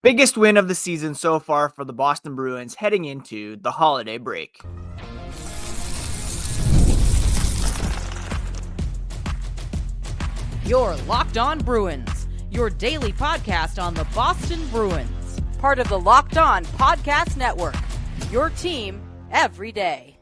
Biggest win of the season so far for the Boston Bruins heading into the holiday break. You're Locked On Bruins, your daily podcast on the Boston Bruins. Part of the Locked On Podcast Network, your team every day.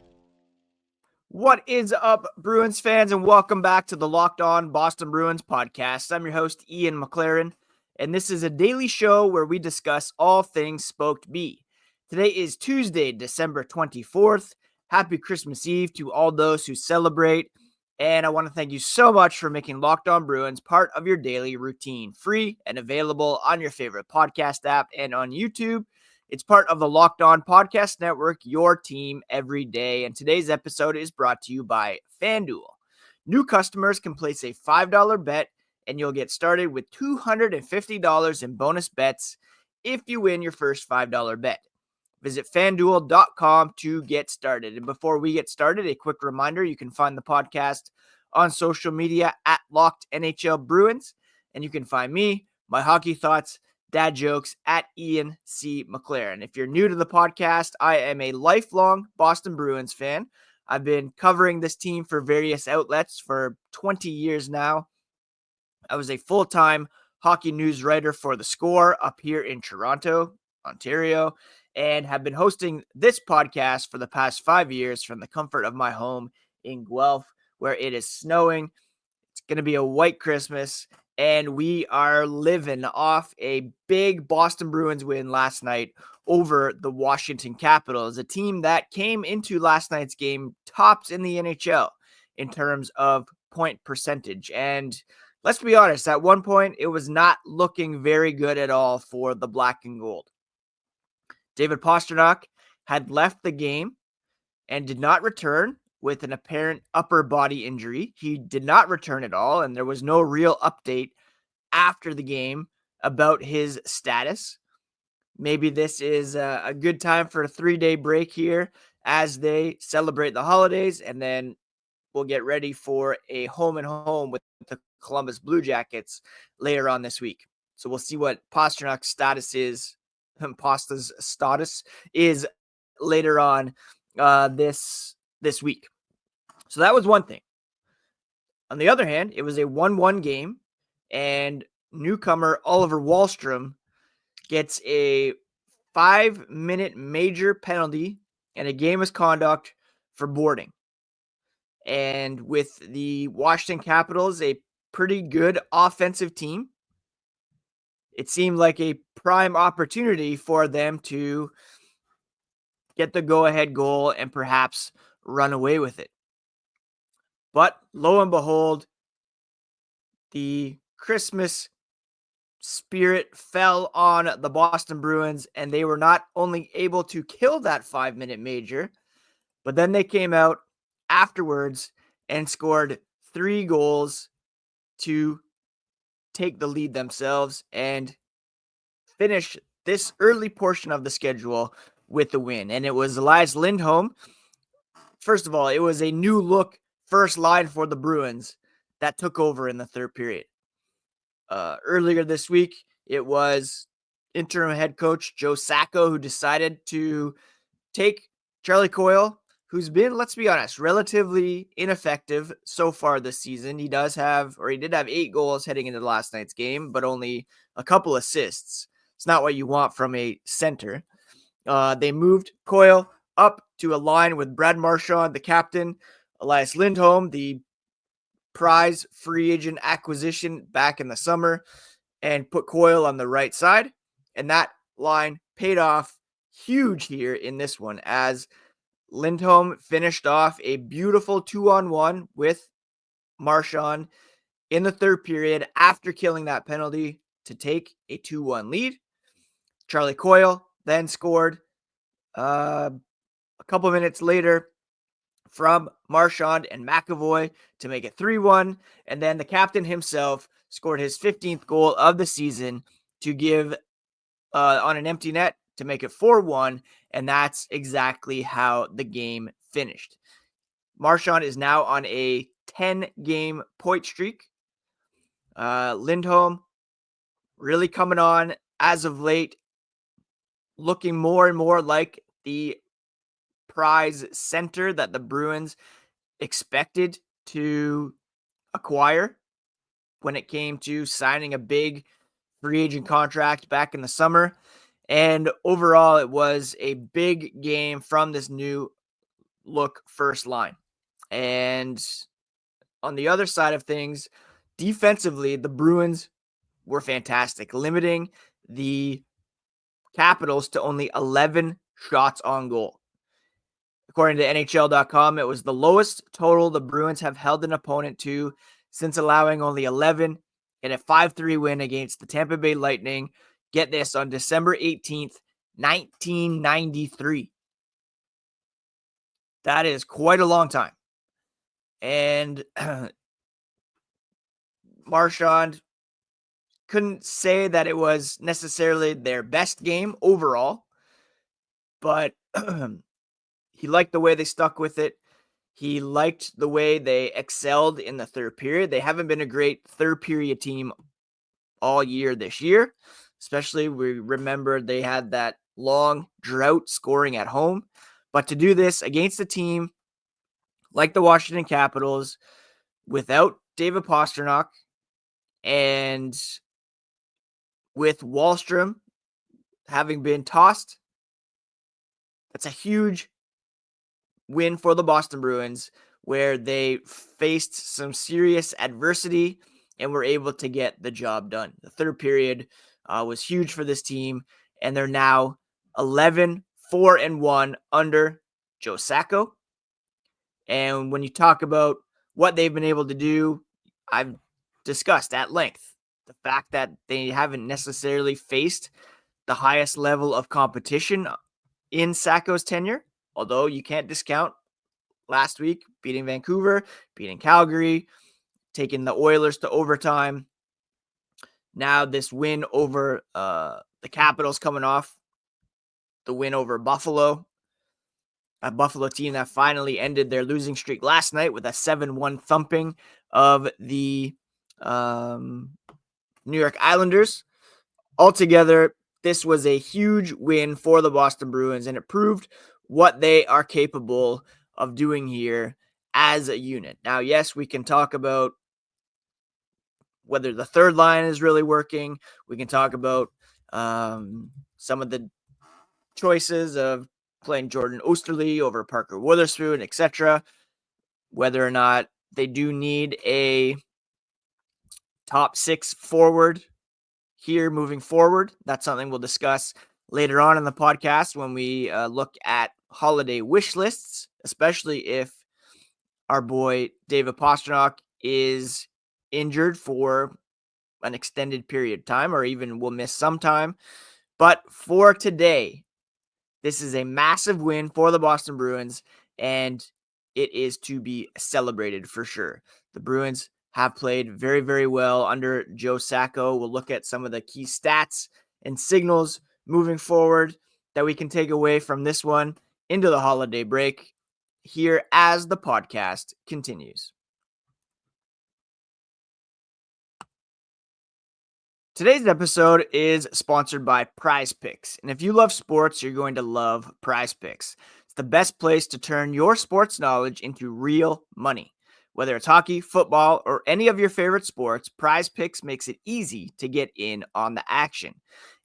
What is up, Bruins fans, and welcome back to the Locked On Boston Bruins podcast. I'm your host, Ian McLaren, and this is a daily show where we discuss all things Spoked B. Today is Tuesday, December 24th. Happy Christmas Eve to all those who celebrate. And I want to thank you so much for making Locked On Bruins part of your daily routine, free and available on your favorite podcast app and on YouTube. It's part of the Locked On Podcast Network, your team every day. And today's episode is brought to you by FanDuel. New customers can place a $5 bet, and you'll get started with $250 in bonus bets if you win your first $5 bet. Visit FanDuel.com to get started. And before we get started, a quick reminder, you can find the podcast on social media at Locked NHL Bruins. And you can find me, my hockey thoughts, dad jokes at Ian C. McLaren. If you're new to the podcast, I am a lifelong Boston Bruins fan. I've been covering this team for various outlets for 20 years now. I was a full-time hockey news writer for The Score up here in Toronto, Ontario, and have been hosting this podcast for the past 5 years from the comfort of my home in Guelph, where it is snowing. It's going to be a white Christmas, and we are living off a big Boston Bruins win last night over the Washington Capitals, a team that came into last night's game tops in the NHL in terms of point percentage. And let's be honest, at one point, it was not looking very good at all for the black and gold. David Pastrnak had left the game and did not return with an apparent upper body injury. He did not return at all, and there was no real update after the game about his status. Maybe this is a good time for a 3-day break here as they celebrate the holidays, and then we'll get ready for a home and home with the Columbus Blue Jackets later on this week. So we'll see what Pasternak's status is. Pasta's status is later on this week. So that was one thing. On the other hand, it was a 1-1 game, and newcomer Oliver Wahlstrom gets a 5-minute major penalty and a game misconduct for boarding. And with the Washington Capitals, a pretty good offensive team, it seemed like a prime opportunity for them to get the go-ahead goal and perhaps run away with it. But lo and behold, the Christmas spirit fell on the Boston Bruins, and they were not only able to kill that 5-minute major, but then they came out afterwards and scored 3 goals to take the lead themselves and finish this early portion of the schedule with the win. And it was Elias Lindholm. First of all, it was a new look first line for the Bruins that took over in the third period. Earlier this week, it was interim head coach Joe Sacco who decided to take Charlie Coyle, who's been, let's be honest, relatively ineffective so far this season. He did have 8 goals heading into last night's game, but only a couple assists. It's not what you want from a center. They moved Coyle up to a line with Brad Marchand, the captain, Elias Lindholm, the prize free agent acquisition back in the summer, and put Coyle on the right side. And that line paid off huge here in this one as Lindholm finished off a beautiful 2-on-1 with Marchand in the third period after killing that penalty to take a 2-1 lead. Charlie Coyle then scored a couple minutes later from Marchand and McAvoy to make it 3-1. And then the captain himself scored his 15th goal of the season to give on an empty net to make it 4-1. And that's exactly how the game finished. Marchand is now on a 10-game point streak. Lindholm really coming on as of late looking more and more like the prize center that the Bruins expected to acquire when it came to signing a big free agent contract back in the summer. And overall, it was a big game from this new look first line. And on the other side of things, defensively, the Bruins were fantastic, limiting the Capitals to only 11 shots on goal. According to NHL.com, it was the lowest total the Bruins have held an opponent to since allowing only 11 in a 5-3 win against the Tampa Bay Lightning. Get this, on December 18th, 1993. That is quite a long time. And Marchand couldn't say that it was necessarily their best game overall, but he liked the way they stuck with it. He liked the way they excelled in the third period. They haven't been a great third period team all year this year. Especially, we remember they had that long drought scoring at home. But to do this against a team like the Washington Capitals without David Pastrnak and with Wahlstrom having been tossed, that's a huge win for the Boston Bruins, where they faced some serious adversity and were able to get the job done. The third period was huge for this team, and they're now 11-4-1 under Joe Sacco. And when you talk about what they've been able to do, I've discussed at length the fact that they haven't necessarily faced the highest level of competition in Sacco's tenure, although you can't discount last week beating Vancouver, beating Calgary, taking the Oilers to overtime. Now this win over the Capitals, coming off the win over Buffalo, a Buffalo team that finally ended their losing streak last night with a 7-1 thumping of the New York Islanders. Altogether, this was a huge win for the Boston Bruins, and it proved what they are capable of doing here as a unit. Now, yes, we can talk about whether the third line is really working. We can talk about some of the choices of playing Jordan Osterley over Parker Wotherspoon, etc. Whether or not they do need a top six forward here moving forward. That's something we'll discuss later on in the podcast when we look at holiday wish lists, especially if our boy David Pastrnak is injured for an extended period of time, or even will miss some time. But for today, this is a massive win for the Boston Bruins, and it is to be celebrated for sure. The Bruins have played very, very well under Joe Sacco. We'll look at some of the key stats and signals moving forward that we can take away from this one into the holiday break here as the podcast continues. Today's episode is sponsored by Prize Picks. And if you love sports, you're going to love Prize Picks. It's the best place to turn your sports knowledge into real money. Whether it's hockey, football, or any of your favorite sports, Prize Picks makes it easy to get in on the action.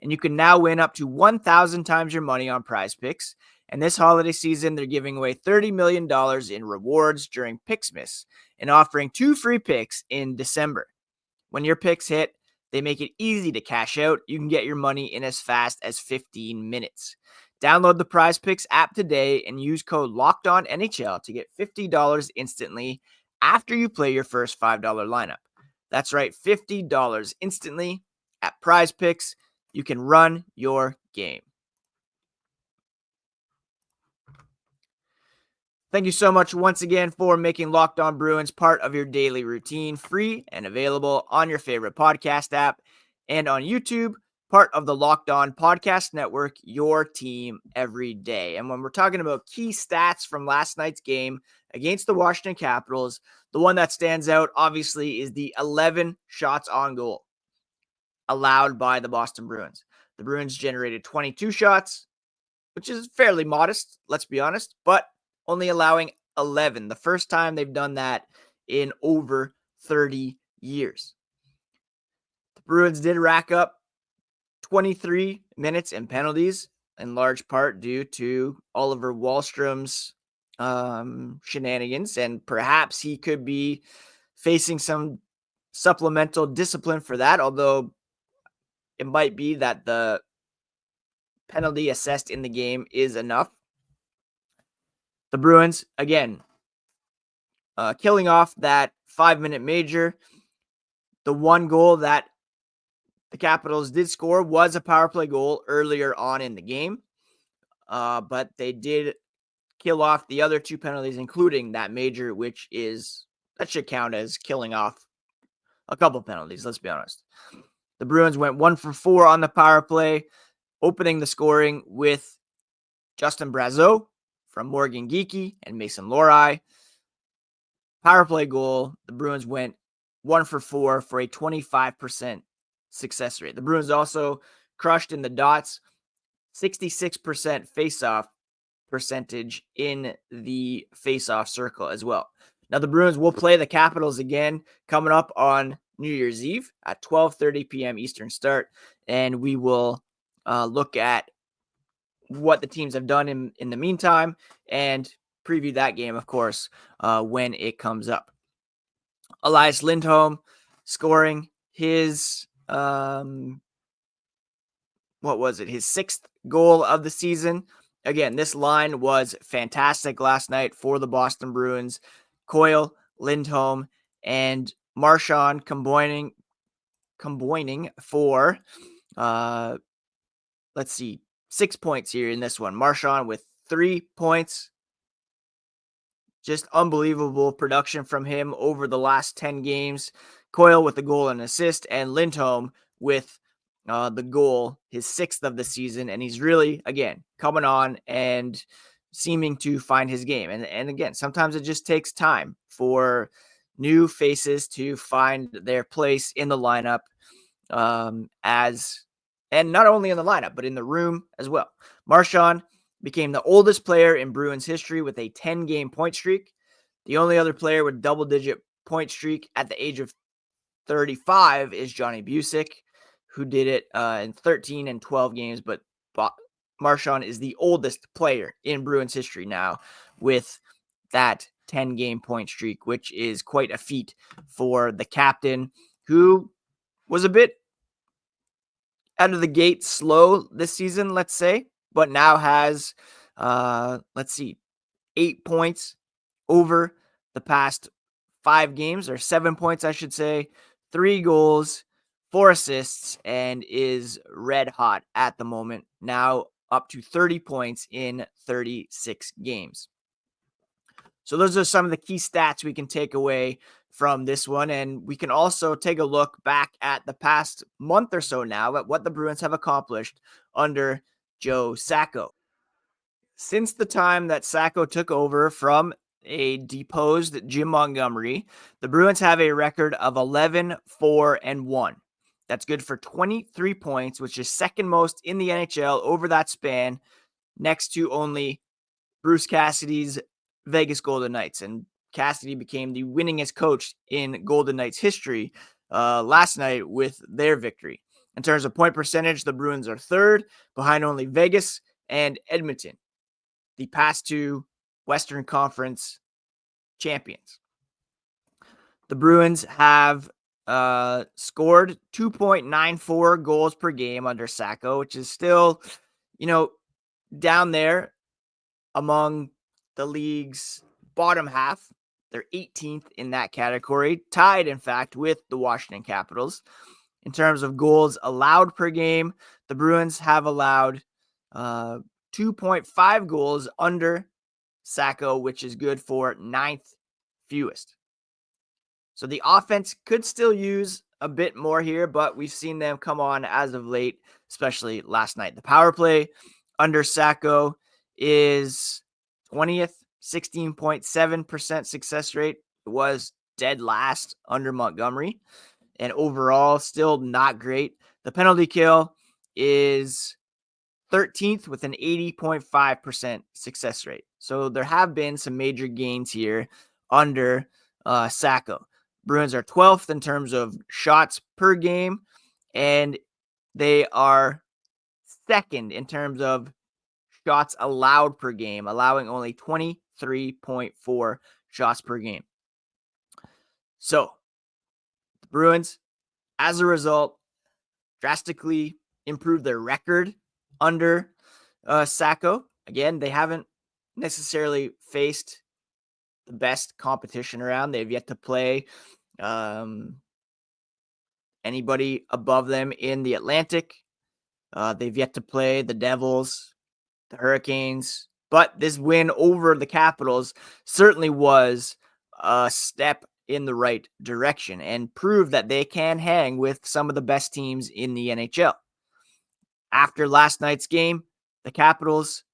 And you can now win up to 1,000 times your money on Prize Picks. And this holiday season, they're giving away $30 million in rewards during Picksmas and offering 2 free picks in December. When your picks hit, they make it easy to cash out. You can get your money in as fast as 15 minutes. Download the Prize Picks app today and use code LOCKEDONNHL to get $50 instantly after you play your first $5 lineup. That's right, $50 instantly at Prize Picks. You can run your game. Thank you so much once again for making Locked On Bruins part of your daily routine, free and available on your favorite podcast app and on YouTube, part of the Locked On Podcast Network, your team every day. And when we're talking about key stats from last night's game against the Washington Capitals, the one that stands out, obviously, is the 11 shots on goal allowed by the Boston Bruins. The Bruins generated 22 shots, which is fairly modest, let's be honest, but only allowing 11, the first time they've done that in over 30 years. The Bruins did rack up 23 minutes in penalties, in large part due to Oliver Wahlstrom's shenanigans, and perhaps he could be facing some supplemental discipline for that, although it might be that the penalty assessed in the game is enough. The Bruins, again, killing off that 5-minute major. The one goal that the Capitals did score was a power play goal earlier on in the game, but they did kill off the other 2 penalties, including that major, that should count as killing off a couple penalties, let's be honest. The Bruins went 1 for 4 on the power play, opening the scoring with Justin Brazeau from Morgan Geekie and Mason Lohrei. Power play goal, the Bruins went 1 for 4 for a 25% success rate. The Bruins also crushed in the dots, 66% face-off percentage in the face-off circle as well. Now, the Bruins will play the Capitals again coming up on New Year's Eve at 12:30 p.m. Eastern start, and we will look at what the teams have done in the meantime and preview that game, of course, when it comes up. Elias Lindholm scoring his, his 6th goal of the season. Again, this line was fantastic last night for the Boston Bruins. Coyle, Lindholm, and Marchand combining for, 6 points here in this one. Marchand with 3 points. Just unbelievable production from him over the last 10 games. Coyle with a goal and assist, and Lindholm with the goal, his 6th of the season. And he's really, again, coming on and seeming to find his game. And again, sometimes it just takes time for new faces to find their place in the lineup, and not only in the lineup, but in the room as well. Marchand became the oldest player in Bruins history with a 10-game point streak. The only other player with double-digit point streak at the age of 35 is Johnny Busick, who did it in 13 and 12 games, but Marchand is the oldest player in Bruins history now with that 10-game point streak, which is quite a feat for the captain, who was a bit out of the gate slow this season, let's say, but now has, 8 points over the past 5 games, or 7 points, I should say, 3 goals, 4 assists, and is red hot at the moment, now up to 30 points in 36 games. So those are some of the key stats we can take away from this one. And we can also take a look back at the past month or so now at what the Bruins have accomplished under Joe Sacco. Since the time that Sacco took over from a deposed Jim Montgomery, the Bruins have a record of 11-4-1. That's good for 23 points, which is second most in the NHL over that span, next to only Bruce Cassidy's Vegas Golden Knights. And Cassidy became the winningest coach in Golden Knights history last night with their victory. In terms of point percentage, the Bruins are third, behind only Vegas and Edmonton, the past 2 Western Conference champions. The Bruins have scored 2.94 goals per game under Sacco, which is still, down there among the league's bottom half. They're 18th in that category, tied, in fact, with the Washington Capitals. In terms of goals allowed per game, the Bruins have allowed 2.5 goals under Sacco, which is good for 9th fewest. So the offense could still use a bit more here, but we've seen them come on as of late, especially last night. The power play under Sacco is 20th, 16.7% success rate. It was dead last under Montgomery, and overall still not great. The penalty kill is 13th with an 80.5% success rate. So there have been some major gains here under Sacco. Bruins are 12th in terms of shots per game, and they are second in terms of shots allowed per game, allowing only 23.4 shots per game. So the Bruins, as a result, drastically improved their record under Sacco. Again, they haven't necessarily faced the best competition around. They've yet to play anybody above them in the Atlantic. They've yet to play the Devils, the Hurricanes. But this win over the Capitals certainly was a step in the right direction and proved that they can hang with some of the best teams in the NHL. After last night's game, the Capitals,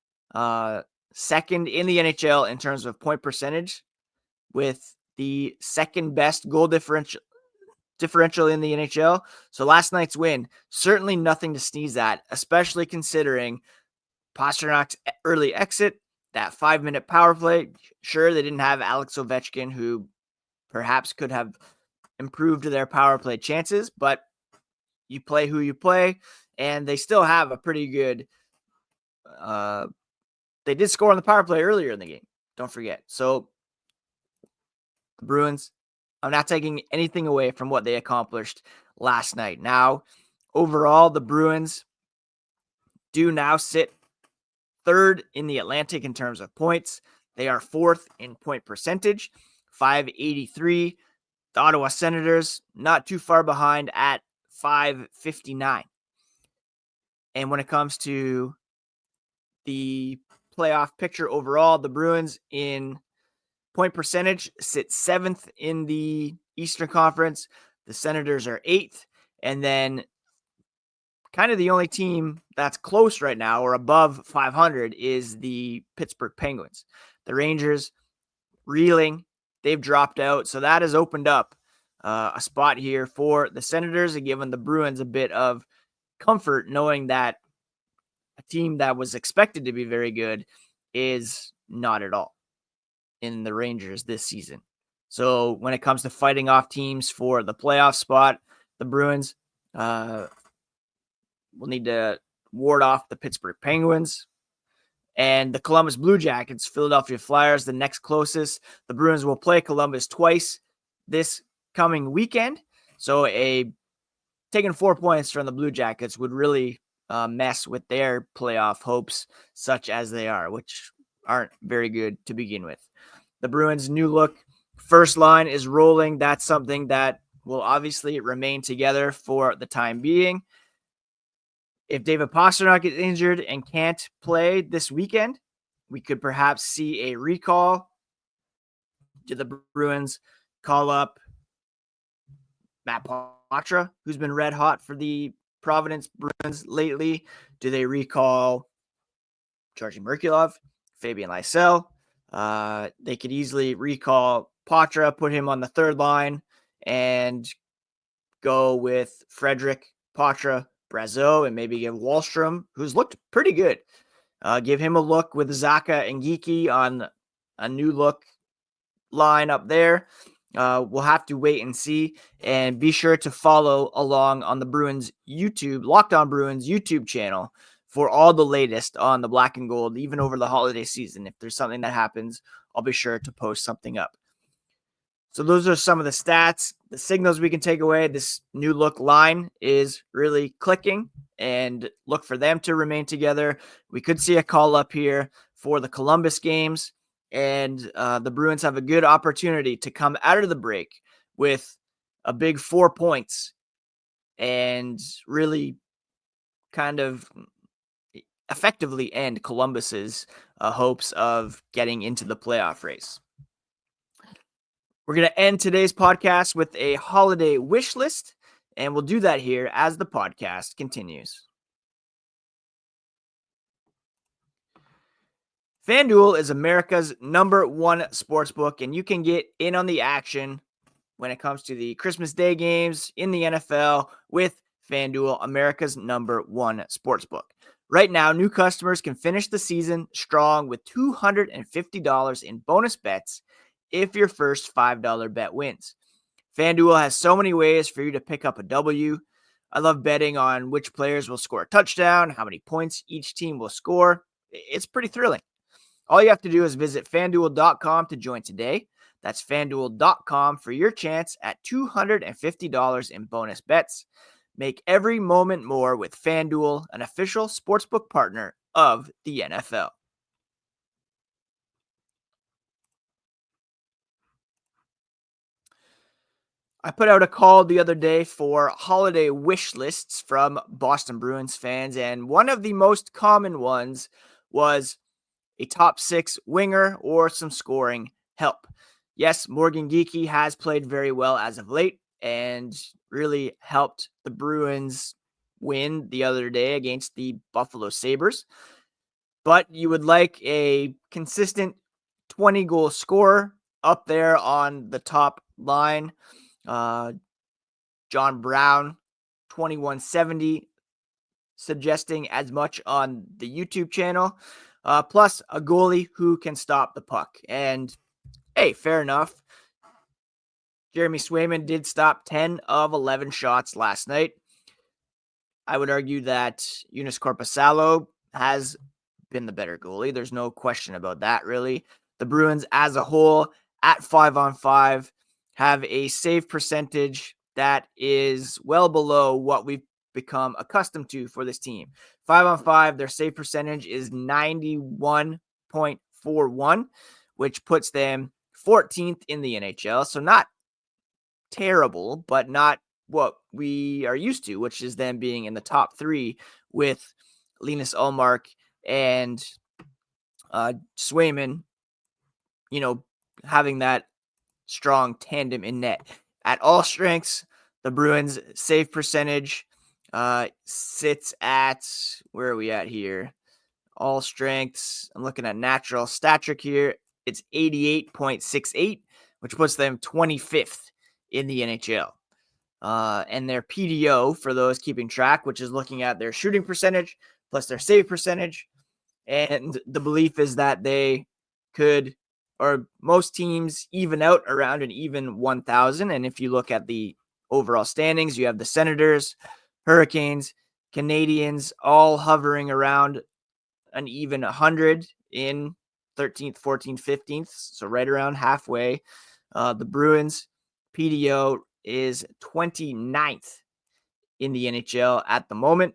second in the NHL in terms of point percentage, with the second best goal differential in the NHL. So last night's win, certainly nothing to sneeze at, especially considering Pasternak's early exit, that 5-minute power play. Sure, they didn't have Alex Ovechkin, who perhaps could have improved their power play chances, but you play who you play, and they still have a pretty good they did score on the power play earlier in the game. Don't forget. So the Bruins, I'm not taking anything away from what they accomplished last night. Now, overall, the Bruins do now sit third in the Atlantic in terms of points. They are fourth in point percentage, 583. The Ottawa Senators, not too far behind at 559. And when it comes to the playoff picture overall, the Bruins in point percentage sit 7th in the Eastern Conference. The Senators are 8th. And then kind of the only team that's close right now or above 500 is the Pittsburgh Penguins. The Rangers reeling. They've dropped out. So that has opened up a spot here for the Senators and given the Bruins a bit of comfort knowing that a team that was expected to be very good is not at all in the Rangers this season. So when it comes to fighting off teams for the playoff spot, the Bruins will need to ward off the Pittsburgh Penguins and the Columbus Blue Jackets, Philadelphia Flyers, the next closest. The Bruins will play Columbus twice this coming weekend. So taking 4 points from the Blue Jackets would really mess with their playoff hopes, such as they are, which aren't very good to begin with. The Bruins' new look first line is rolling. That's something that will obviously remain together for the time being. If David Pastrnak is injured and can't play this weekend, we could perhaps see a recall. Do the Bruins call up Matt Poitras, who's been red hot for the Providence Bruins lately? Do they recall Georgi Merkulov, Fabian Lysell? They could easily recall Poitras, put him on the third line, and go with Frederick, Poitras, Brazeau, and maybe give Wahlstrom, who's looked pretty good. Give him a look with Zacha and Geekie on a new look line up there. We'll have to wait and see, and be sure to follow along on the Bruins YouTube, Locked On Bruins YouTube channel for all the latest on the black and gold, even over the holiday season. If there's something that happens, I'll be sure to post something up. So those are some of the stats, the signals we can take away. This new look line is really clicking, and look for them to remain together. We could see a call up here for the Columbus games, and the Bruins have a good opportunity to come out of the break with a big 4 points and really kind of effectively end Columbus's hopes of getting into the playoff race. We're going to end today's podcast with a holiday wish list, and we'll do that here as the podcast continues. FanDuel is America's #1 sportsbook, and you can get in on the action when it comes to the Christmas Day games in the NFL with FanDuel, America's #1 sportsbook. Right now, new customers can finish the season strong with $250 in bonus bets if your first $5 bet wins. FanDuel has so many ways for you to pick up a W. I love betting on which players will score a touchdown, how many points each team will score. It's pretty thrilling. All you have to do is visit FanDuel.com to join today. That's FanDuel.com for your chance at $250 in bonus bets. Make every moment more with FanDuel, an official sportsbook partner of the NFL. I put out a call the other day for holiday wish lists from Boston Bruins fans, and one of the most common ones was a top 6 winger or some scoring help. Yes, Morgan Geekie has played very well as of late and really helped the Bruins win the other day against the Buffalo Sabres. But you would like a consistent 20-goal scorer up there on the top line. John Brown, 2170, suggesting as much on the YouTube channel. Plus a goalie who can stop the puck. And hey, fair enough. Jeremy Swayman did stop 10 of 11 shots last night. I would argue that Joonas Korpisalo has been the better goalie. There's no question about that, really. The Bruins as a whole at 5-on-5 have a save percentage that is well below what we've become accustomed to for this team. 5-on-5, their save percentage is 91.41, which puts them 14th in the NHL. So not terrible, but not what we are used to, which is them being in the top 3 with Linus Ullmark and Swayman, having that strong tandem in net. At all strengths, the Bruins save percentage sits at, where are we at here? All strengths. I'm looking at natural stat trick here. It's 88.68, which puts them 25th in the NHL. And their PDO, for those keeping track, which is looking at their shooting percentage plus their save percentage. And the belief is that they could, or most teams, even out around an even 1,000. And if you look at the overall standings, you have the Senators, Hurricanes, Canadians, all hovering around an even 100 in 13th, 14th, 15th. So right around halfway. The Bruins PDO is 29th in the NHL at the moment.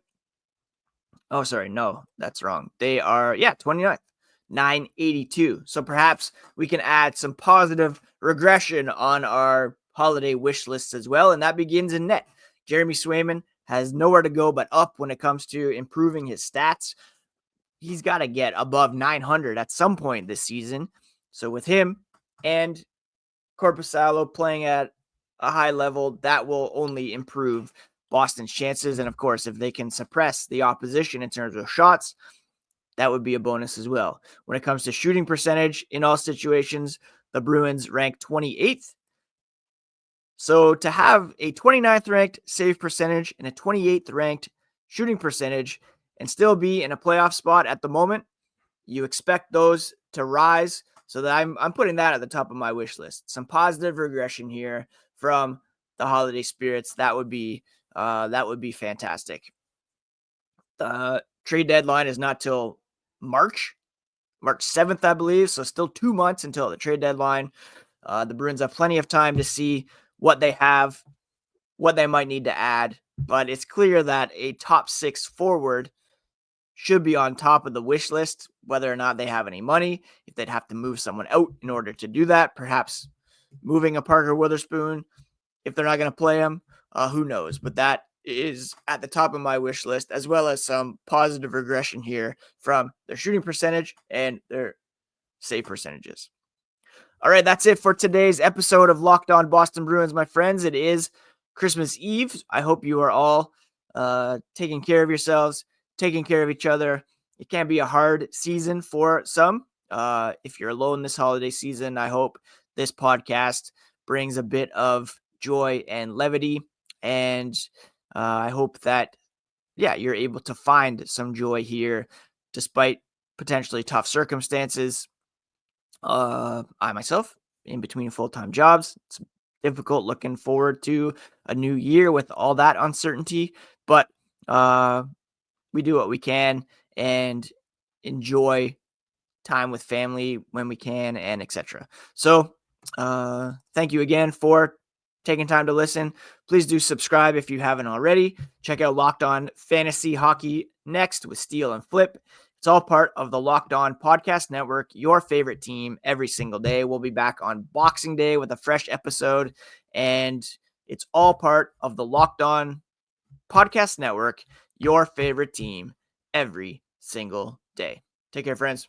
Oh, sorry. No, that's wrong. They are, 29th, 982. So perhaps we can add some positive regression on our holiday wish lists as well. And that begins in net. Jeremy Swayman has nowhere to go but up when it comes to improving his stats. He's got to get above 900 at some point this season. So with him and Korpisalo playing at a high level, that will only improve Boston's chances. And of course, if they can suppress the opposition in terms of shots, that would be a bonus as well. When it comes to shooting percentage in all situations, the Bruins rank 28th. So to have a 29th ranked save percentage and a 28th ranked shooting percentage and still be in a playoff spot at the moment, you expect those to rise. So that I'm putting that at the top of my wish list. Some positive regression here from the holiday spirits. That would be fantastic. The trade deadline is not till March 7th, I believe. So still 2 months until the trade deadline. The Bruins have plenty of time to see what they have, what they might need to add. But it's clear that a top 6 forward should be on top of the wish list, whether or not they have any money, if they'd have to move someone out in order to do that, perhaps moving a Parker Witherspoon. If they're not going to play him, who knows? But that is at the top of my wish list, as well as some positive regression here from their shooting percentage and their save percentages. All right, that's it for today's episode of Locked On Boston Bruins, my friends. It is Christmas Eve. I hope you are all taking care of yourselves, taking care of each other. It can be a hard season for some. If you're alone this holiday season, I hope this podcast brings a bit of joy and levity and I hope that, you're able to find some joy here despite potentially tough circumstances. I myself, in between full-time jobs, it's difficult looking forward to a new year with all that uncertainty, but we do what we can and enjoy time with family when we can, and etc. So thank you again for taking time to listen. Please do subscribe if you haven't already. Check out Locked On Fantasy Hockey next with Steele and Flip. It's all part of the Locked On Podcast Network, your favorite team every single day. We'll be back on Boxing Day with a fresh episode, and it's all part of the Locked On Podcast Network, your favorite team every single day. Take care, friends.